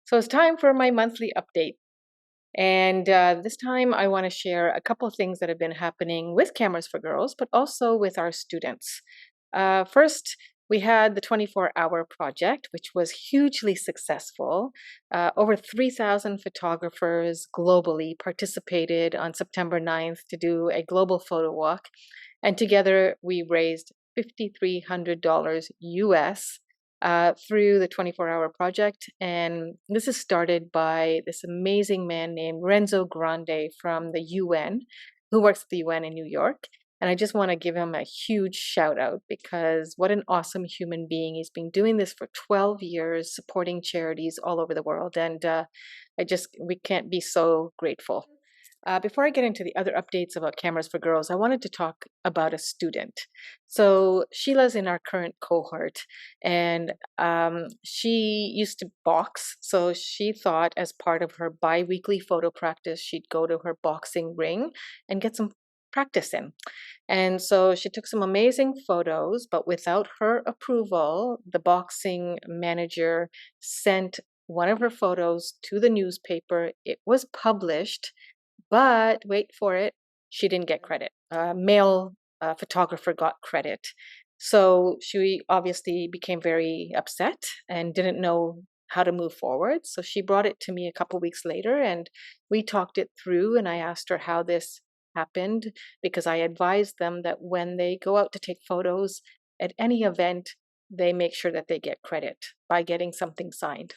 So it's time for my monthly update. And this time I want to share a couple of things that have been happening with Cameras for Girls, but also with our students. First, we had the 24-hour project, which was hugely successful. Over 3,000 photographers globally participated on September 9th to do a global photo walk. And together we raised $5,300 US through the 24-hour project. And this is started by this amazing man named Renzo Grande from the UN, who works at the UN in New York. And I just want to give him a huge shout out because what an awesome human being. He's been doing this for 12 years, supporting charities all over the world. And we can't be so grateful. Before I get into the other updates about Cameras for Girls, I wanted to talk about a student. So Sheila's in our current cohort, and she used to box. So she thought, as part of her bi-weekly photo practice, she'd go to her boxing ring and get some practice in. And so she took some amazing photos, but without her approval, the boxing manager sent one of her photos to the newspaper. It was published, but wait for it, she didn't get credit. A male photographer got credit. So she obviously became very upset and didn't know how to move forward. So she brought it to me a couple weeks later and we talked it through, and I asked her how this happened because I advised them that when they go out to take photos at any event, they make sure that they get credit by getting something signed.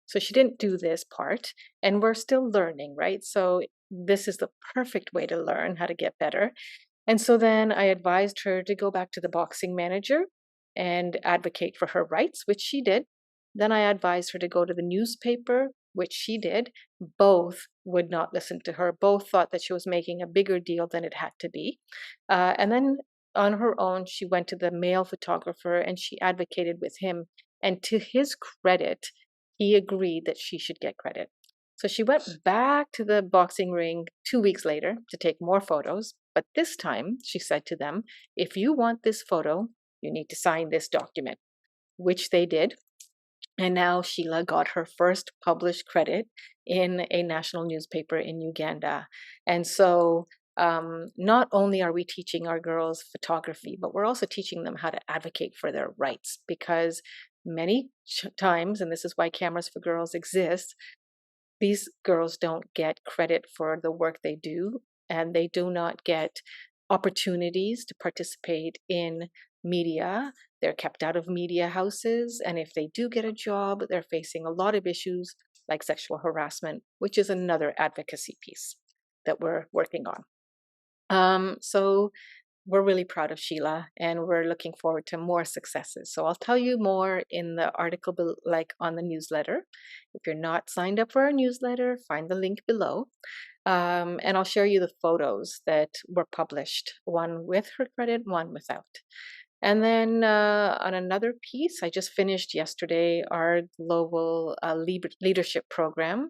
So she didn't do this part, and we're still learning, right? So this is the perfect way to learn how to get better. And so then I advised her to go back to the boxing manager and advocate for her rights, which she did. Then I advised her to go to the newspaper, which she did. Both would not listen to her. Both thought that she was making a bigger deal than it had to be. And then on her own, she went to the male photographer and she advocated with him. And to his credit, he agreed that she should get credit. So she went back to the boxing ring 2 weeks later to take more photos. But this time, she said to them, if you want this photo, you need to sign this document, which they did. And now Sheila got her first published credit in a national newspaper in Uganda. And so not only are we teaching our girls photography, but we're also teaching them how to advocate for their rights because many times, and this is why Cameras for Girls exist, these girls don't get credit for the work they do, and they do not get opportunities to participate in media. They're kept out of media houses, and if they do get a job, they're facing a lot of issues like sexual harassment, which is another advocacy piece that we're working on. So we're really proud of Sheila and we're looking forward to more successes. So I'll tell you more in the article, like on the newsletter. If you're not signed up for our newsletter, find the link below. And I'll share you the photos that were published, one with her credit, one without. And then on another piece, I just finished yesterday our global leadership program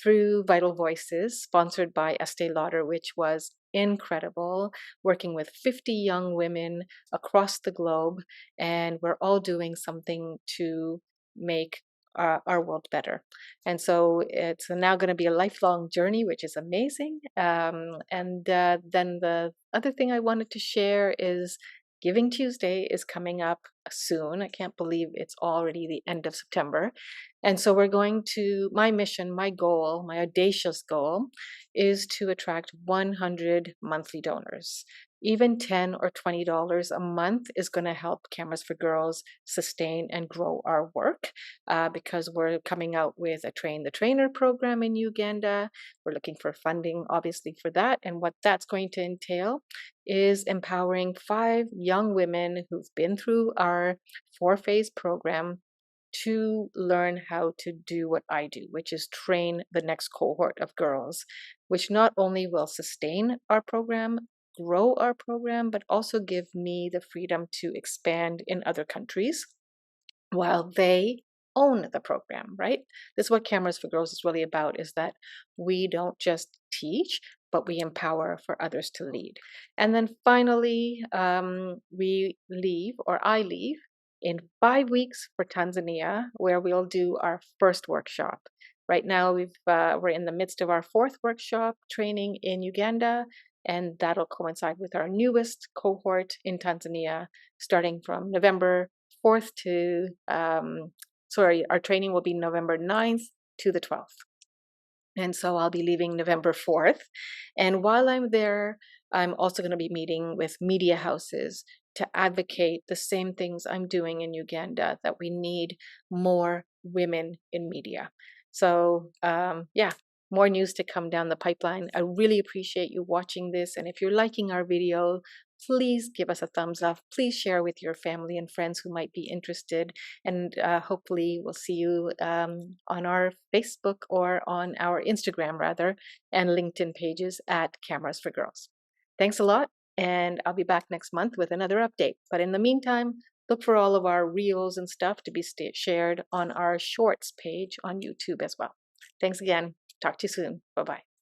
through Vital Voices, sponsored by Estee Lauder, which was incredible, working with 50 young women across the globe. And we're all doing something to make our world better. And so it's now going to be a lifelong journey, which is amazing. And then the other thing I wanted to share is Giving Tuesday is coming up soon. I can't believe it's already the end of September. And so we're going to, my mission, my goal, my audacious goal is to attract 100 monthly donors. Even $10 or $20 a month is going to help Cameras for Girls sustain and grow our work because we're coming out with a Train the Trainer program in Uganda. We're looking for funding, obviously, for that. And what that's going to entail is empowering 5 young women who've been through our 4-phase program to learn how to do what I do, which is train the next cohort of girls, which not only will sustain our program, grow our program, but also give me the freedom to expand in other countries while they own the program, right? This is what Cameras for Girls is really about, is that we don't just teach, but we empower for others to lead. And then finally, we leave, or I leave, in 5 weeks for Tanzania, where we'll do our first workshop. Right now, we're in the midst of our fourth workshop training in Uganda, and that'll coincide with our newest cohort in Tanzania, starting from November 4th to, our training will be November 9th to the 12th. And so I'll be leaving November 4th. And while I'm there, I'm also going to be meeting with media houses to advocate the same things I'm doing in Uganda, that we need more women in media. So, yeah, more news to come down the pipeline. I really appreciate you watching this. And if you're liking our video, please give us a thumbs up. Please share with your family and friends who might be interested. And hopefully we'll see you on our Facebook or on our Instagram, rather, and LinkedIn pages at Cameras for Girls. Thanks a lot, and I'll be back next month with another update. But in the meantime, look for all of our reels and stuff to be shared on our Shorts page on YouTube as well. Thanks again. Talk to you soon. Bye-bye.